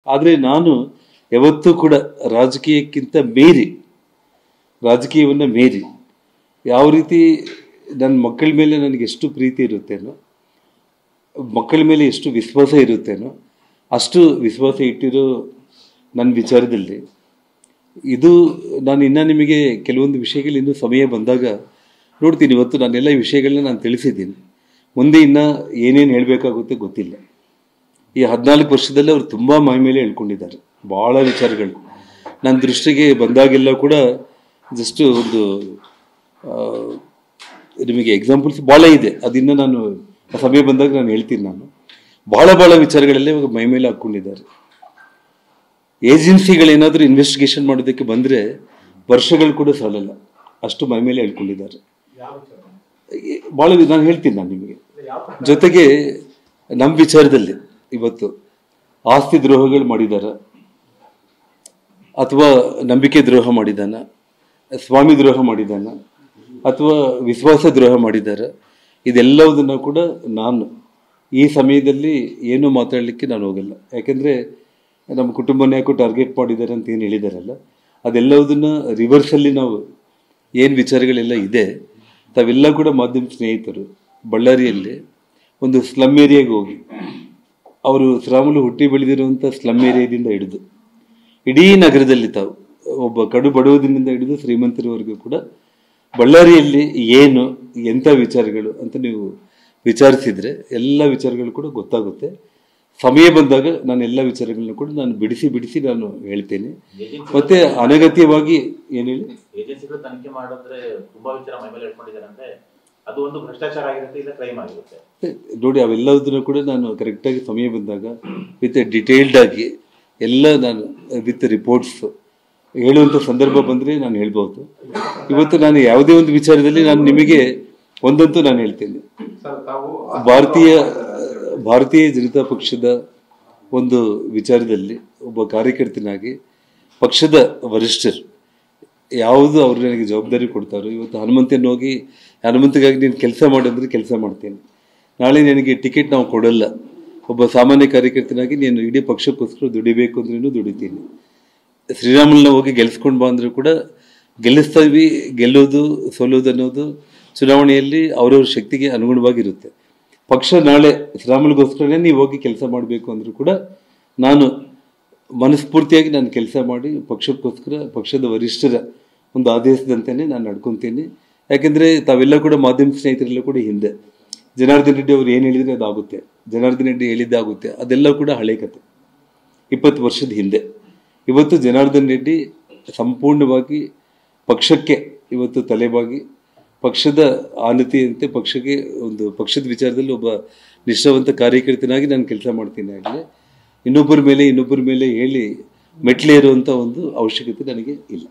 ಆದರೆ ನಾನು ಯಾವತ್ತೂ ಕೂಡ ರಾಜಕೀಯಕ್ಕಿಂತ ರಾಜಕೀಯವನ್ನು ಮೀರಿ ಯಾವ ರೀತಿ ನನ್ನ ಮಕ್ಕಳ ಮೇಲೆ ನನಗೆ ಎಷ್ಟು ಪ್ರೀತಿ ಇರುತ್ತೇನೋ, ಮಕ್ಕಳ ಮೇಲೆ ಎಷ್ಟು ವಿಶ್ವಾಸ ಇರುತ್ತೇನೋ ಅಷ್ಟು ವಿಶ್ವಾಸ ಇಟ್ಟಿರೋ ನನ್ನ ವಿಚಾರದಲ್ಲಿ ಇದು ನಾನು ಇನ್ನೂ ನಿಮಗೆ ಕೆಲವೊಂದು ವಿಷಯಗಳು ಇನ್ನೂ ಸಮಯ ಬಂದಾಗ ನೋಡ್ತೀನಿ. ಇವತ್ತು ನಾನೆಲ್ಲ ಈ ವಿಷಯಗಳನ್ನ ನಾನು ತಿಳಿಸಿದ್ದೀನಿ. ಮುಂದೆ ಇನ್ನೂ ಏನೇನು ಹೇಳಬೇಕಾಗುತ್ತೆ ಗೊತ್ತಿಲ್ಲ. ಈ 14 ವರ್ಷದಲ್ಲಿ ಅವರು ತುಂಬ ಮೈ ಮೇಲೆ ಹೇಳ್ಕೊಂಡಿದ್ದಾರೆ ಭಾಳ ವಿಚಾರಗಳು. ನನ್ನ ದೃಷ್ಟಿಗೆ ಬಂದಾಗೆಲ್ಲ ಕೂಡ ಜಸ್ಟ್ ಒಂದು ನಿಮಗೆ ಎಕ್ಸಾಂಪಲ್ಸ್ ಭಾಳ ಇದೆ. ಅದನ್ನು ನಾನು ಸಮಯ ಬಂದಾಗ ನಾನು ಹೇಳ್ತೀನಿ. ನಾನು ಭಾಳ ವಿಚಾರಗಳಲ್ಲೇ ಇವಾಗ ಮೈ ಮೇಲೆ ಹಾಕ್ಕೊಂಡಿದ್ದಾರೆ. ಏಜೆನ್ಸಿಗಳೇನಾದರೂ ಇನ್ವೆಸ್ಟಿಗೇಷನ್ ಮಾಡೋದಕ್ಕೆ ಬಂದರೆ ವರ್ಷಗಳು ಕೂಡ ಸಾಲಲ್ಲ, ಅಷ್ಟು ಮೈ ಮೇಲೆ ಹೇಳ್ಕೊಂಡಿದ್ದಾರೆ. ಭಾಳ ನಾನು ಹೇಳ್ತೀನಿ ನಾನು ನಿಮಗೆ. ಜೊತೆಗೆ ನಮ್ಮ ವಿಚಾರದಲ್ಲಿ ಇವತ್ತು ಆಸ್ತಿ ದ್ರೋಹಗಳು ಮಾಡಿದಾರ, ಅಥವಾ ನಂಬಿಕೆ ದ್ರೋಹ ಮಾಡಿದಾನ, ಸ್ವಾಮಿ ದ್ರೋಹ ಮಾಡಿದಾನ, ಅಥವಾ ವಿಶ್ವಾಸ ದ್ರೋಹ ಮಾಡಿದ್ದಾರೆ, ಇದೆಲ್ಲವುದನ್ನು ಕೂಡ ನಾನು ಈ ಸಮಯದಲ್ಲಿ ಏನೂ ಮಾತಾಡಲಿಕ್ಕೆ ನಾನು ಹೋಗಲ್ಲ. ಯಾಕೆಂದರೆ ನಮ್ಮ ಕುಟುಂಬನ ಯಾಕೋ ಟಾರ್ಗೆಟ್ ಮಾಡಿದ್ದಾರೆ ಅಂತ ಏನು ಹೇಳಿದಾರಲ್ಲ, ಅದೆಲ್ಲವುದನ್ನು ರಿವರ್ಸಲ್ಲಿ ನಾವು ಏನು ವಿಚಾರಗಳೆಲ್ಲ ಇದೆ ತಾವೆಲ್ಲ ಕೂಡ ಮಾಧ್ಯಮ ಸ್ನೇಹಿತರು ಬಳ್ಳಾರಿಯಲ್ಲಿ ಒಂದು ಸ್ಲಮ್ ಏರಿಯಾಗೆ ಹೋಗಿ, ಅವರು ಶ್ರೀರಾಮುಲು ಹುಟ್ಟಿ ಬೆಳೆದಿರುವಂಥ ಸ್ಲಮ್ ಏರಿಯಾದಿಂದ ಹಿಡಿದು ಇಡೀ ನಗರದಲ್ಲಿ ತಾವು ಒಬ್ಬ ಕಡು ಬಡವದಿಂದ ಹಿಡಿದು ಶ್ರೀಮಂತರವರೆಗೂ ಕೂಡ ಬಳ್ಳಾರಿಯಲ್ಲಿ ಏನು ಎಂಥ ವಿಚಾರಗಳು ಅಂತ ನೀವು ವಿಚಾರಿಸಿದರೆ ಎಲ್ಲ ವಿಚಾರಗಳು ಕೂಡ ಗೊತ್ತಾಗುತ್ತೆ. ಸಮಯ ಬಂದಾಗ ನಾನು ಎಲ್ಲ ವಿಚಾರಗಳನ್ನ ಕೂಡ ನಾನು ಬಿಡಿಸಿ ನಾನು ಹೇಳ್ತೇನೆ. ಮತ್ತೆ ಅನಗತ್ಯವಾಗಿ ಏನು ಹೇಳಿ ಏಜೆನ್ಸಿಗಳು ತನಿಖೆ ಮಾಡಿದ್ರೆ ತುಂಬಾ ವಿಚಾರ ಮೈ ಮೇಲೆ ಇಟ್ಕೊಂಡಿದ್ದಾರೆ ಅಂದ್ರೆ ಅದು ಒಂದು ಭ್ರಷ್ಟಾಚಾರ ಆಗಿರುತ್ತೆ, ಇಲ್ಲ ಕ್ರೈಮ್ ಆಗಿರುತ್ತೆ. ನೋಡಿ, ಅವೆಲ್ಲದನ್ನು ಕೂಡ ನಾನು ಕರೆಕ್ಟಾಗಿ ಸಮಯ ಬಂದಾಗ ವಿತ್ ಡಿಟೇಲ್ಡ್ ಆಗಿ ಎಲ್ಲ ನಾನು ವಿತ್ ರಿಪೋರ್ಟ್ಸ್ ಹೇಳುವಂಥ ಸಂದರ್ಭ ಬಂದರೆ ನಾನು ಹೇಳ್ಬೋದು. ಇವತ್ತು ನಾನು ಯಾವುದೇ ಒಂದು ವಿಚಾರದಲ್ಲಿ ನಾನು ನಿಮಗೆ ಒಂದಂತೂ ನಾನು ಹೇಳ್ತೇನೆ, ಭಾರತೀಯ ಜನತಾ ಪಕ್ಷದ ಒಂದು ವಿಚಾರದಲ್ಲಿ ಒಬ್ಬ ಕಾರ್ಯಕರ್ತನಾಗಿ ಪಕ್ಷದ ವರಿಷ್ಠರು ಯಾವುದು ಅವರು ನನಗೆ ಜವಾಬ್ದಾರಿ ಕೊಡ್ತಾರೋ, ಇವತ್ತು ಹನುಮಂತಗಾಗಿ ನೀನು ಕೆಲಸ ಮಾಡಿದ್ರೆ ಕೆಲಸ ಮಾಡ್ತೇನೆ. ನಾಳೆ ನನಗೆ ಟಿಕೆಟ್ ನಾವು ಕೊಡಲ್ಲ, ಒಬ್ಬ ಸಾಮಾನ್ಯ ಕಾರ್ಯಕರ್ತನಾಗಿ ನೀನು ಇಡೀ ಪಕ್ಷಕ್ಕೋಸ್ಕರ ದುಡಿಬೇಕು ಅಂದ್ರೂ ದುಡಿತೀನಿ. ಶ್ರೀರಾಮುಲನ್ನ ಹೋಗಿ ಗೆಲ್ಲಿಸ್ಕೊಂಡು ಬಾ ಅಂದರೂ ಕೂಡ ಗೆಲ್ಲಿಸ್ತೀವಿ. ಗೆಲ್ಲೋದು ಸೋಲೋದು ಅನ್ನೋದು ಚುನಾವಣೆಯಲ್ಲಿ ಅವರವ್ರ ಶಕ್ತಿಗೆ ಅನುಗುಣವಾಗಿರುತ್ತೆ. ಪಕ್ಷ ನಾಳೆ ಶ್ರೀರಾಮುಲುಗೋಸ್ಕರನೇ ನೀವು ಹೋಗಿ ಕೆಲಸ ಮಾಡಬೇಕು ಅಂದರೂ ಕೂಡ ನಾನು ಮನಸ್ಫೂರ್ತಿಯಾಗಿ ನಾನು ಕೆಲಸ ಮಾಡಿ ಪಕ್ಷಕ್ಕೋಸ್ಕರ ಪಕ್ಷದ ವರಿಷ್ಠರ ಒಂದು ಆದೇಶದಂತೆಯೇ ನಾನು ನಡ್ಕೊತೀನಿ. ಯಾಕೆಂದರೆ ತಾವೆಲ್ಲ ಕೂಡ ಮಾಧ್ಯಮ ಸ್ನೇಹಿತರೆಲ್ಲ ಕೂಡ ಹಿಂದೆ ಜನಾರ್ದನ್ ರೆಡ್ಡಿ ಅವರು ಏನು ಹೇಳಿದರೆ ಅದಾಗುತ್ತೆ, ಜನಾರ್ದನ್ ರೆಡ್ಡಿ ಹೇಳಿದ್ದಾಗುತ್ತೆ, ಅದೆಲ್ಲ ಕೂಡ ಹಳೆ ಕತೆ, 20 ವರ್ಷದ ಹಿಂದೆ. ಇವತ್ತು ಜನಾರ್ದನ್ ರೆಡ್ಡಿ ಸಂಪೂರ್ಣವಾಗಿ ಪಕ್ಷಕ್ಕೆ ಇವತ್ತು ತಲೆಬಾಗಿ ಪಕ್ಷದ ಆನತಿಯಂತೆ ಪಕ್ಷಕ್ಕೆ ಒಂದು ಪಕ್ಷದ ವಿಚಾರದಲ್ಲಿ ಒಬ್ಬ ನಿಷ್ಠಾವಂತ ಕಾರ್ಯಕರ್ತನಾಗಿ ನಾನು ಕೆಲಸ ಮಾಡ್ತೀನಿ. ಆಗಲಿ ಇನ್ನೊಬ್ಬರ ಮೇಲೆ ಹೇಳಿ ಮೆಟ್ಲೇರುವಂಥ ಒಂದು ಅವಶ್ಯಕತೆ ನನಗೆ ಇಲ್ಲ.